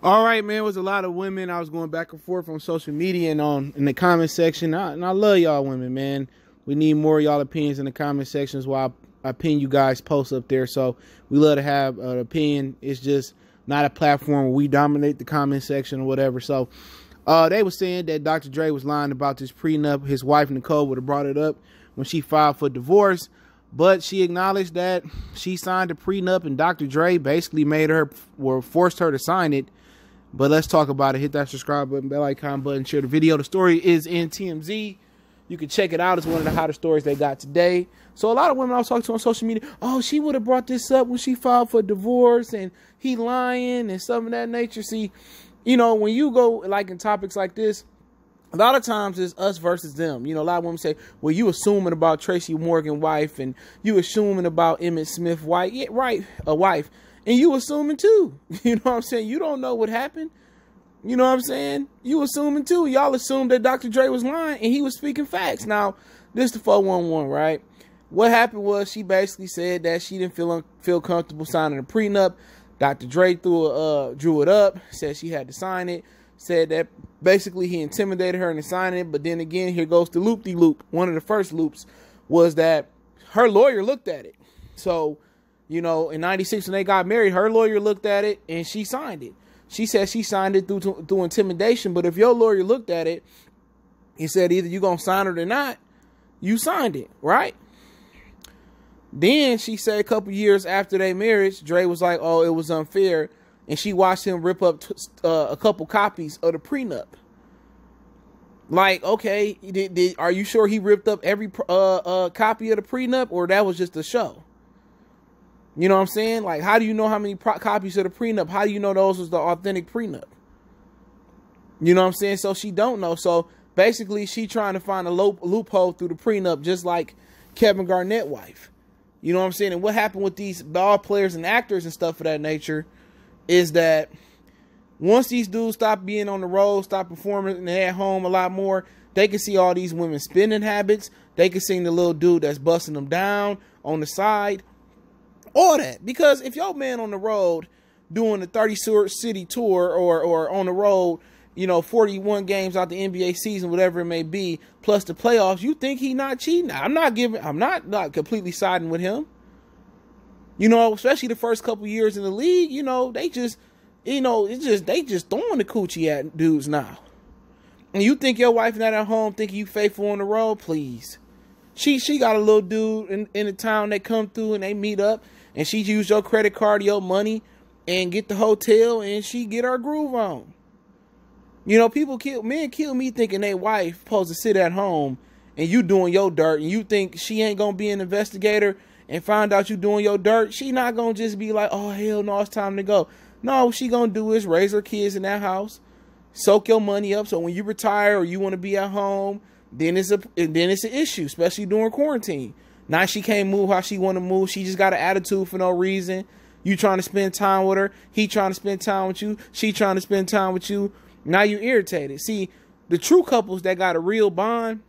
All right, man. It was a lot of women. I was going back and forth on social media and in the comment section. And I love y'all women, man. We need more of y'all opinions in the comment sections while I pin you guys posts up there. So we love to have an opinion. It's just not a platform where we dominate the comment section or whatever. So they were saying that Dr. Dre was lying about this prenup. His wife, Nicole, would have brought it up when she filed for divorce. But she acknowledged that she signed a prenup and Dr. Dre basically made her or forced her to sign it. But let's talk about it. Hit that subscribe button, bell icon button, share the video. The story is in TMZ. You can check it out. It's one of the hottest stories they got today. So a lot of women I was talking to on social media, oh, she would have brought this up when she filed for divorce and he lying and some of that nature. See, you know, when you go like in topics like this, a lot of times it's us versus them. You know, a lot of women say, well, you assuming about Tracy Morgan wife and you assuming about Emmett Smith wife. Yeah, right, a wife. And you assuming too. You know what I'm saying? You don't know what happened. You know what I'm saying? You assuming too. Y'all assumed that Dr. Dre was lying and he was speaking facts. Now, this is the 411, right? What happened was she basically said that she didn't feel comfortable signing a prenup. Dr. Dre drew it up, said she had to sign it, said that basically he intimidated her into signing it. But then again, here goes the loop-de-loop. One of the first loops was that her lawyer looked at it. So, you know, in 96 when they got married, her lawyer looked at it and she signed it. She said she signed it through intimidation. But if your lawyer looked at it, he said either you're going to sign it or not, you signed it, right? Then she said a couple years after their marriage, Dre was like, oh, it was unfair. And she watched him rip up a couple copies of the prenup. Like, okay, are you sure he ripped up every copy of the prenup or that was just a show? You know what I'm saying? Like, how do you know how many copies of the prenup? How do you know those was the authentic prenup? You know what I'm saying? So she don't know. So basically, she trying to find a loophole through the prenup, just like Kevin Garnett's wife. You know what I'm saying? And what happened with these ball players and actors and stuff of that nature is that once these dudes stop being on the road, stop performing and they're at home a lot more, they can see all these women's spending habits. They can see the little dude that's busting them down on the side. All that. Because if your man on the road doing the 30-city tour or on the road, you know, 41 games out the NBA season, whatever it may be, plus the playoffs, you think he not cheating? I'm not completely siding with him. You know, especially the first couple years in the league, you know, they just throwing the coochie at dudes now. And you think your wife not at home, think you faithful on the road? Please. She got a little dude in the town that come through and they meet up and she use your credit card, your money and get the hotel and she get her groove on. You know, men kill me thinking they wife supposed to sit at home and you doing your dirt and you think she ain't going to be an investigator and find out you doing your dirt. She not going to just be like, oh, hell no, it's time to go. No, what she going to do is raise her kids in that house, soak your money up. So when you retire or you want to be at home, then it's an issue, especially during quarantine. Now she can't move how she want to move. She just got an attitude for no reason. You trying to spend time with her. He trying to spend time with you. She trying to spend time with you. Now you irritated. See, the true couples that got a real bond,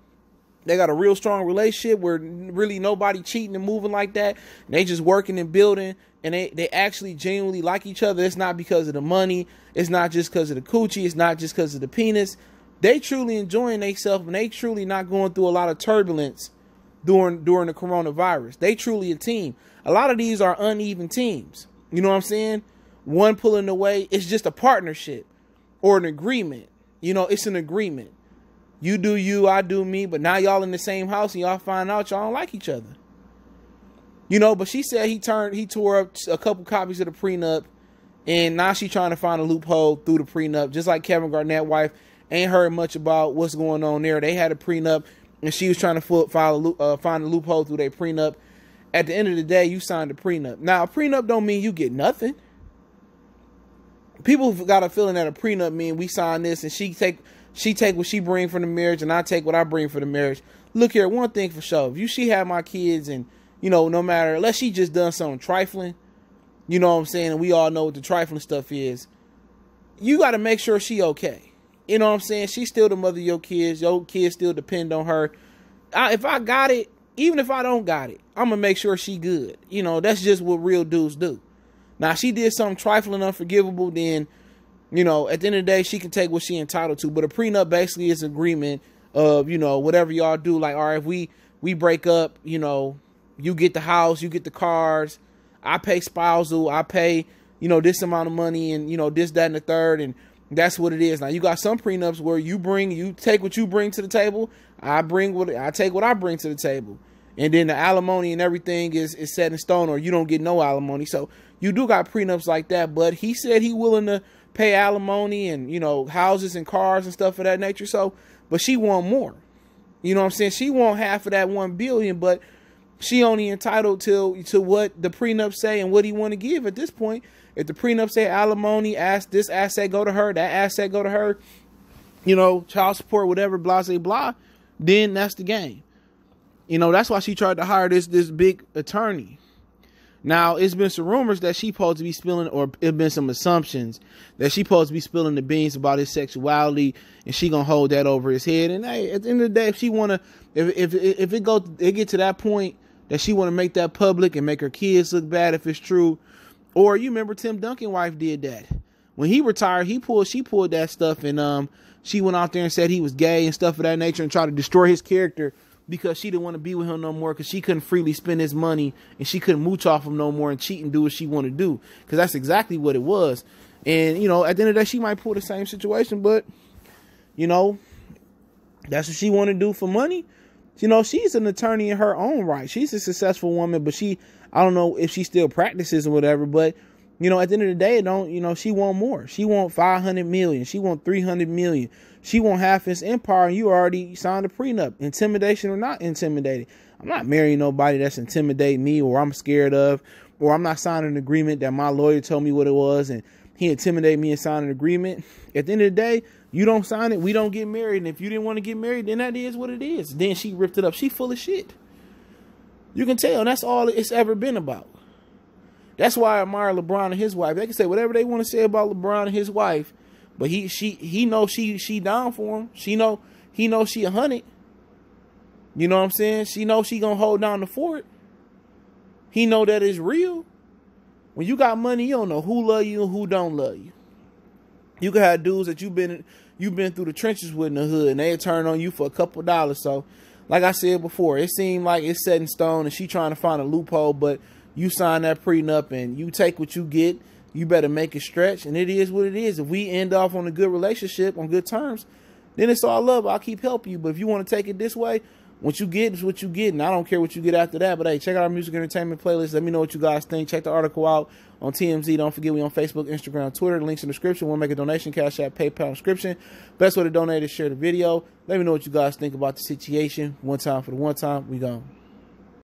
they got a real strong relationship where really nobody cheating and moving like that. And they just working and building and they actually genuinely like each other. It's not because of the money. It's not just because of the coochie. It's not just because of the penis. They truly enjoying themselves and they truly not going through a lot of turbulence during the coronavirus. They truly a team. A lot of these are uneven teams. You know what I'm saying? One pulling away. It's just a partnership or an agreement. You know, it's an agreement. You do you, I do me. But now y'all in the same house and y'all find out y'all don't like each other. You know, but she said he tore up a couple copies of the prenup. And now she trying to find a loophole through the prenup. Just like Kevin Garnett's wife. Ain't heard much about what's going on there. They had a prenup, and she was trying to find a loophole through their prenup. At the end of the day, you signed a prenup. Now, a prenup don't mean you get nothing. People got a feeling that a prenup mean we sign this, and she take what she bring from the marriage, and I take what I bring for the marriage. Look here, one thing for sure. If she had my kids, and you know, no matter unless she just done something trifling, you know what I'm saying, and we all know what the trifling stuff is. You got to make sure she okay. You know what I'm saying? She's still the mother of your kids still depend on her. If I got it, even if I don't got it, I'm going to make sure she good. You know, that's just what real dudes do. Now, she did something trifling, unforgivable, then You know, at the end of the day, she can take what she entitled to. But a prenup basically is an agreement of, you know, whatever y'all do. Like, all right, if we break up, you know, you get the house, you get the cars, I pay spousal, I pay, you know, this amount of money, and, you know, this, that, and the third, and that's what it is. Now, you got some prenups where you take what you bring to the table, I take what I bring to the table. And then the alimony and everything is set in stone, or you don't get no alimony. So you do got prenups like that. But he said he willing to pay alimony and, you know, houses and cars and stuff of that nature. So, but she want more. You know what I'm saying? She want half of that $1 billion, but she only entitled to what the prenup say and what he want to give at this point. If the prenup say alimony, this asset go to her, that asset go to her, you know, child support, whatever, blah, blah, blah, then that's the game. You know, that's why she tried to hire this big attorney. Now, it's been some rumors that she supposed to be spilling, or it's been some assumptions that she supposed to be spilling the beans about his sexuality, and she gonna hold that over his head. And hey, at the end of the day, if she wanna, if it get to that point that she wanna make that public and make her kids look bad if it's true, or you remember Tim Duncan's wife did that when he retired. She pulled that stuff, and she went out there and said he was gay and stuff of that nature, and tried to destroy his character, because she didn't want to be with him no more, because she couldn't freely spend his money and she couldn't mooch off him no more and cheat and do what she wanted to do, because that's exactly what it was. And, you know, at the end of the day, she might pull the same situation, but, you know, that's what she want to do for money. You know, she's an attorney in her own right. She's a successful woman, but I don't know if she still practices or whatever, but, you know, at the end of the day, she want more. She want 500 million. She want 300 million. She want half his empire, and you already signed a prenup. Intimidation or not intimidated. I'm not marrying nobody that's intimidating me, or I'm scared of, or I'm not signing an agreement that my lawyer told me what it was and he intimidated me and signed an agreement. At the end of the day, you don't sign it, we don't get married. And if you didn't want to get married, then that is what it is. Then she ripped it up. She full of shit. You can tell. That's all it's ever been about. That's why I admire LeBron and his wife. They can say whatever they want to say about LeBron and his wife, but he knows she down for him. He knows she 100. You know what I'm saying? She knows she gonna hold down the fort. He know that it's real. When you got money, you don't know who love you and who don't love you. You can have dudes that you've been through the trenches with in the hood, and they turn on you for a couple dollars. So, like I said before, it seemed like it's set in stone, and she trying to find a loophole, but you sign that prenup and you take what you get. You better make it stretch, and it is what it is. If we end off on a good relationship, on good terms, then it's all love. I'll keep helping you. But if you want to take it this way, what you get is what you get, and I don't care what you get after that. But hey, check out our music entertainment playlist. Let me know what you guys think. Check the article out on TMZ. Don't forget, we on Facebook, Instagram, Twitter. Links in the description. Want to make a donation? Cash App, PayPal description. Best way to donate is share the video. Let me know what you guys think about the situation. One time for the one time. We gone.